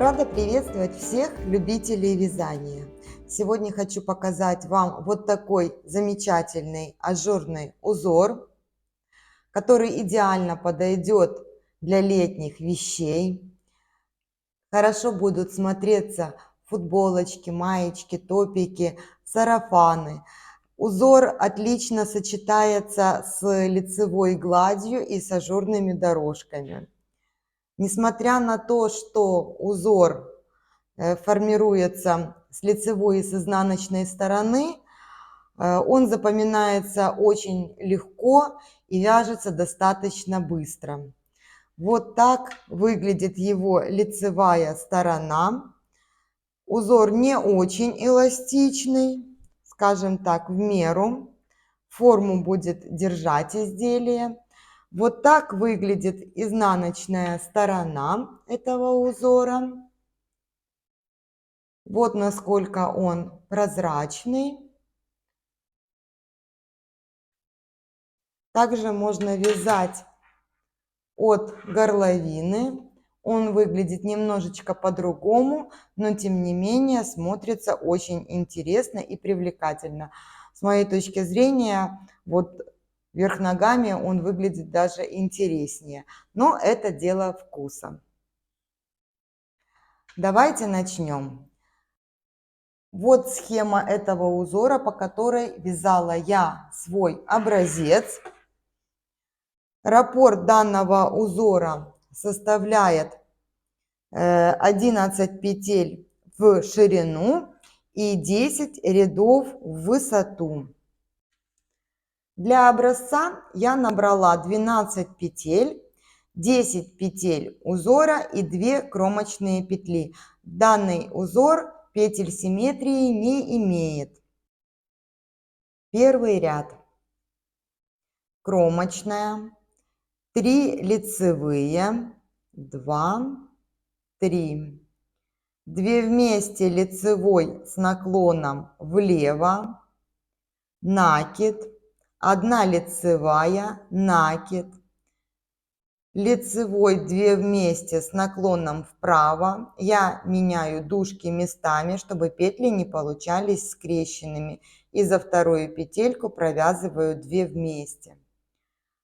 Рада приветствовать всех любителей вязания. Сегодня хочу показать вам вот такой замечательный ажурный узор, который идеально подойдет для летних вещей. Хорошо будут смотреться футболочки, маечки, топики, сарафаны. Узор отлично сочетается с лицевой гладью и с ажурными дорожками. Несмотря на то, что узор формируется с лицевой и с изнаночной стороны, он запоминается очень легко и вяжется достаточно быстро. Вот так выглядит его лицевая сторона. Узор не очень эластичный, скажем так, в меру. Форму будет держать изделие. Вот так выглядит изнаночная сторона этого узора. Вот насколько он прозрачный. Также можно вязать от горловины. Он выглядит немножечко по-другому, но тем не менее смотрится очень интересно и привлекательно. С моей точки зрения, вот вверх ногами он выглядит даже интереснее. Но это дело вкуса. Давайте начнем. Вот схема этого узора, по которой вязала я свой образец. Раппорт данного узора составляет 11 петель в ширину и 10 рядов в высоту. Для образца я набрала 12 петель, 10 петель узора и 2 кромочные петли. Данный узор петель симметрии не имеет. Первый ряд. Кромочная, 3 лицевые, 2, 3. 2 вместе лицевой с наклоном влево, накид, 1 лицевая, накид, лицевой 2 вместе с наклоном вправо. Я меняю дужки местами, чтобы петли не получались скрещенными. И за вторую петельку провязываю 2 вместе.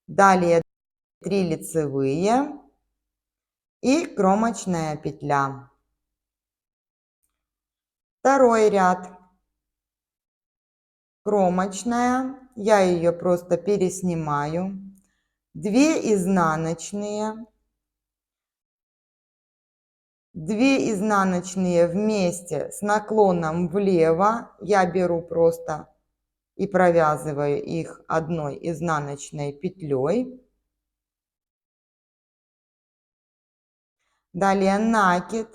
Далее 3 лицевые и кромочная петля. Второй ряд. Кромочная, я ее просто переснимаю. 2 изнаночные. 2 изнаночные вместе с наклоном влево. Я беру просто и провязываю их одной изнаночной петлей. Далее накид,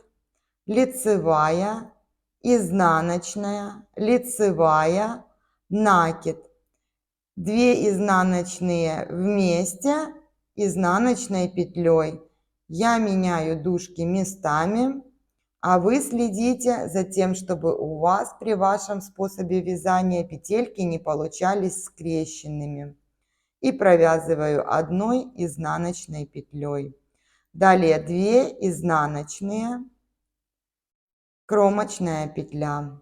лицевая, изнаночная, лицевая, накид. 2 изнаночные вместе изнаночной петлей. Я меняю дужки местами, а вы следите за тем, чтобы у вас при вашем способе вязания петельки не получались скрещенными. И провязываю одной изнаночной петлей. Далее 2 изнаночные, кромочная петля.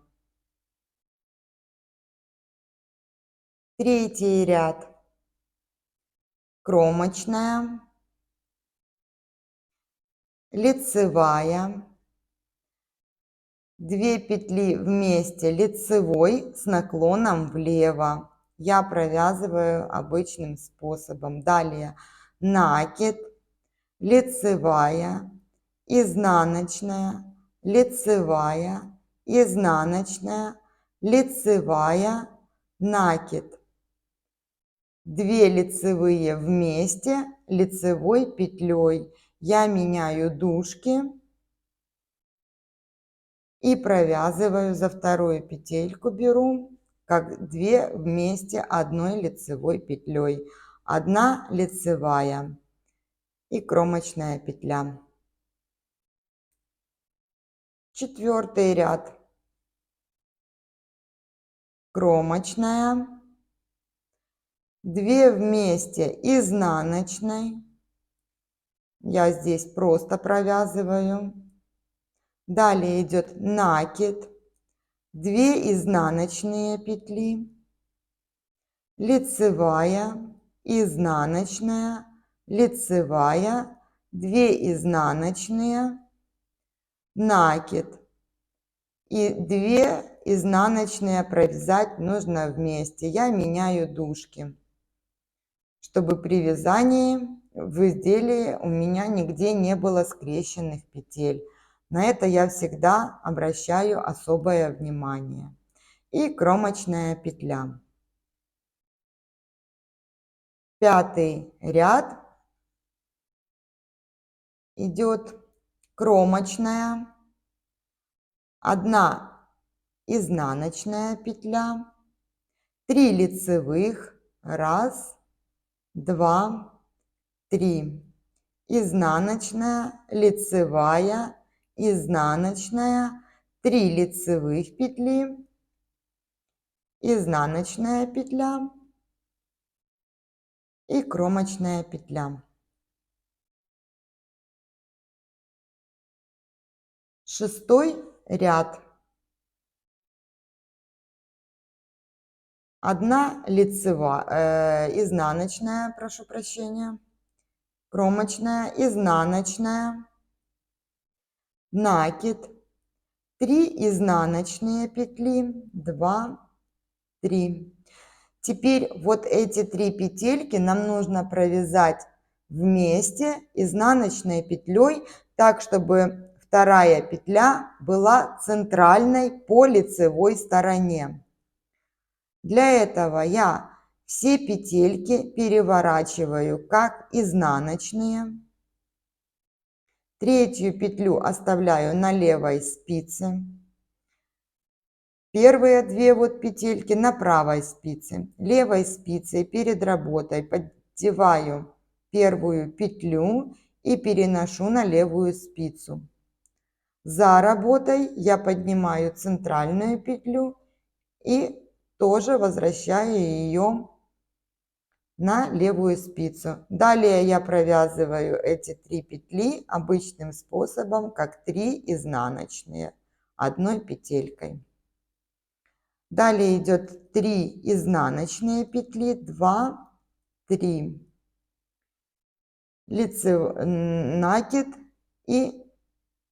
Третий ряд. Кромочная, лицевая, 2 петли вместе лицевой с наклоном влево. Я провязываю обычным способом. Далее накид, лицевая, изнаночная, лицевая, изнаночная, лицевая, накид. 2 лицевые вместе лицевой петлей. Я меняю дужки и провязываю за вторую петельку, беру как 2 вместе одной лицевой петлей. 1 лицевая и кромочная петля. Четвертый ряд. Кромочная, 2 вместе изнаночной. Я здесь просто провязываю. Далее идет накид, 2 изнаночные петли, лицевая, изнаночная, лицевая, 2 изнаночные, накид. И 2 изнаночные провязать нужно вместе. Я меняю дужки, чтобы при вязании в изделии у меня нигде не было скрещенных петель. На это я всегда обращаю особое внимание. И кромочная петля. 5-й ряд идет кромочная, 1 изнаночная петля, 3 лицевых, 1, 2, 3, изнаночная, лицевая, изнаночная, 3 лицевых петли, изнаночная петля и кромочная петля. 6-й ряд. 1 лицевая, изнаночная, прошу прощения, кромочная, изнаночная, накид, 3 изнаночные петли, 2, 3. Теперь вот эти 3 петельки нам нужно провязать вместе изнаночной петлей, так чтобы вторая петля была центральной по лицевой стороне. Для этого я все петельки переворачиваю как изнаночные. 3-ю петлю оставляю на левой спице. Первые 2 вот петельки на правой спице. Левой спицей перед работой поддеваю первую петлю и переношу на левую спицу. За работой я поднимаю центральную петлю и тоже возвращаю ее на левую спицу. Далее я провязываю эти 3 петли обычным способом, как 3 изнаночные, 1 петелькой. Далее идет 3 изнаночные петли, 2, 3, накид и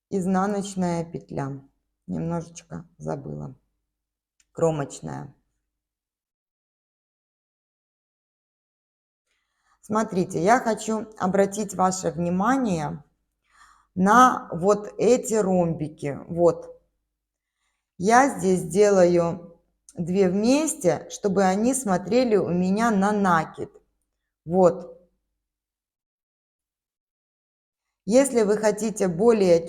изнаночная петля. Немножечко забыла. Кромочная. Смотрите, я хочу обратить ваше внимание на вот эти ромбики. Вот. Я здесь делаю 2 вместе, чтобы они смотрели у меня на накид. Вот. Если вы хотите более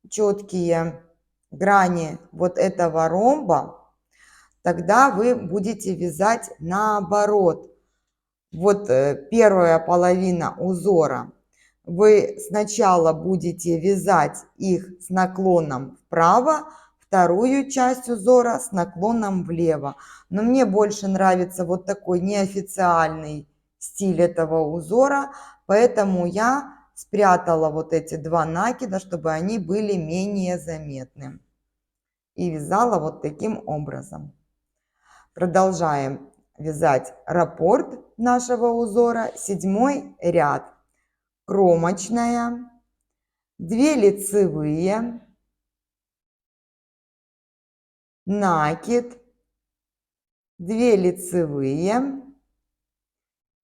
четкие грани вот этого ромба, тогда вы будете вязать наоборот. Вот первая половина узора. Вы сначала будете вязать их с наклоном вправо, вторую часть узора с наклоном влево. Но мне больше нравится вот такой неофициальный стиль этого узора, поэтому я спрятала вот эти 2 накида, чтобы они были менее заметны. И вязала вот таким образом. Продолжаем вязать раппорт нашего узора. 7-й ряд. Кромочная, 2 лицевые, накид, 2 лицевые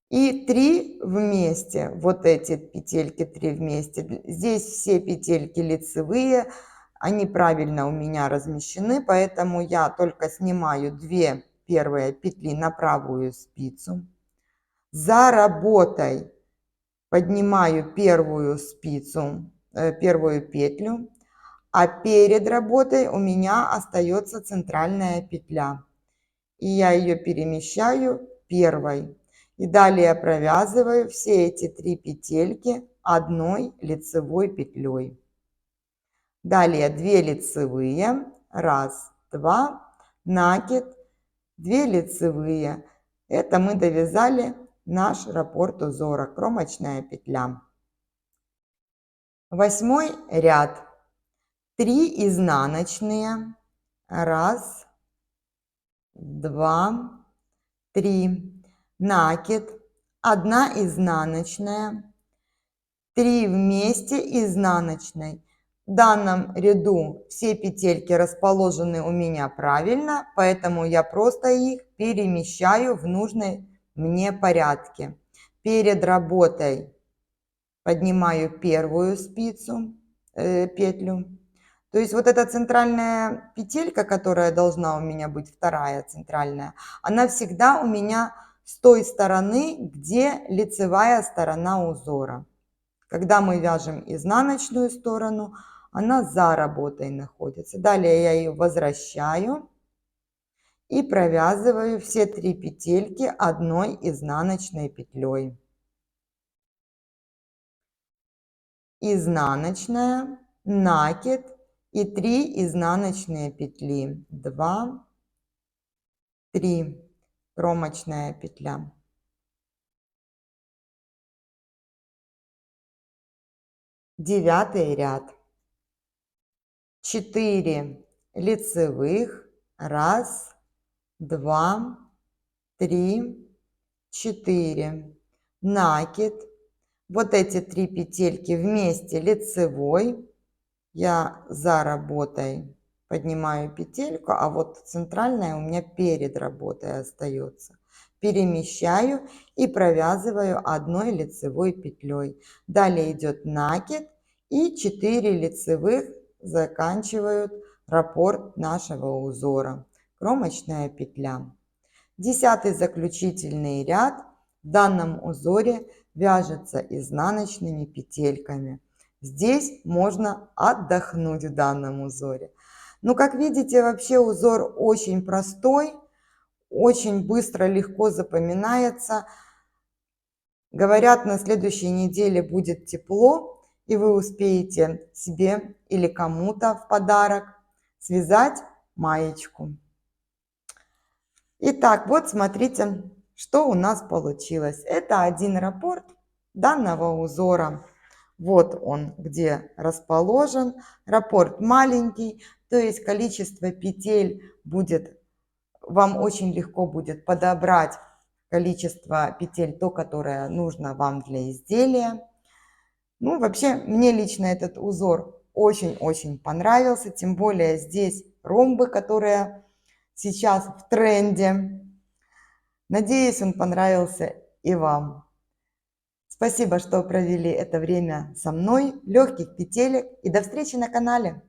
и 3 вместе. Вот эти петельки 3 вместе. Здесь все петельки лицевые, они правильно у меня размещены, поэтому я только снимаю 2 первые петли на правую спицу. За работой поднимаю первую спицу, первую петлю, а перед работой у меня остается центральная петля. И я ее перемещаю первой. И далее провязываю все эти 3 петельки 1 лицевой петлей. Далее 2 лицевые, 1, 2, накид, 2 лицевые. Это мы довязали наш раппорт узора, кромочная петля. 8-й ряд. 3 изнаночные, 1, 2, 3, накид, 1 изнаночная, 3 вместе изнаночной. В данном ряду все петельки расположены у меня правильно, поэтому я просто их перемещаю в нужной мне порядке. Перед работой поднимаю первую спицу, петлю. То есть вот эта центральная петелька, которая должна у меня быть, вторая центральная, она всегда у меня с той стороны, где лицевая сторона узора. Когда мы вяжем изнаночную сторону, она за работой находится. Далее я ее возвращаю и провязываю все 3 петельки одной изнаночной петлей. Изнаночная, накид и 3 изнаночные петли. 2, 3, кромочная петля. 9 ряд. 4 лицевых. 1, 2, 3, 4. Накид. Вот эти 3 петельки вместе лицевой. Я за работой поднимаю петельку, а вот центральная у меня перед работой остается. Перемещаю и провязываю одной лицевой петлей. Далее идет накид и 4 лицевых заканчивают раппорт нашего узора. Кромочная петля. 10 заключительный ряд в данном узоре вяжется изнаночными петельками. Здесь можно отдохнуть в данном узоре. Но, как видите, вообще узор очень простой, очень быстро, легко запоминается. Говорят, на следующей неделе будет тепло, и вы успеете себе или кому-то в подарок связать маечку. Итак, вот смотрите, что у нас получилось. Это один раппорт данного узора. Вот он, где расположен. Раппорт маленький, то есть количество петель будет, вам очень легко будет подобрать количество петель, то, которое нужно вам для изделия. Ну, вообще, мне лично этот узор очень-очень понравился, тем более здесь ромбы, которые сейчас в тренде. Надеюсь, он понравился и вам. Спасибо, что провели это время со мной. Легких петелек и до встречи на канале.